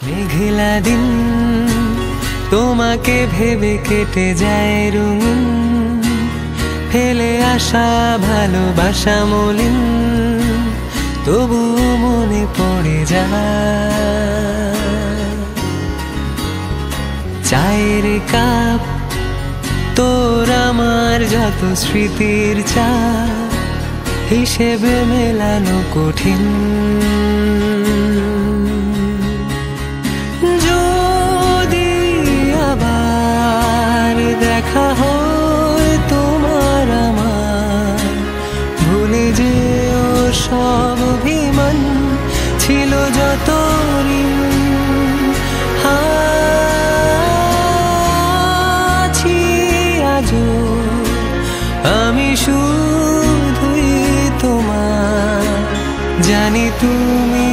মেঘলা দিন তোমাকে ভেবে কেটে যায় রঙিন, ফেলে আসা ভালোবাসা মলিন, তবু মনে পড়ে যায়। চায়ের কাপ তোর আমার যত স্মৃতির চা, হিসেবে মেলানো কঠিন। যদি আবার দেখা হয় তোমার আমার, ভুলে যেও সব অভিমান, ছিল যত ঋণ। আছি আজও আমি শুধুই তোমার, জানি তুমি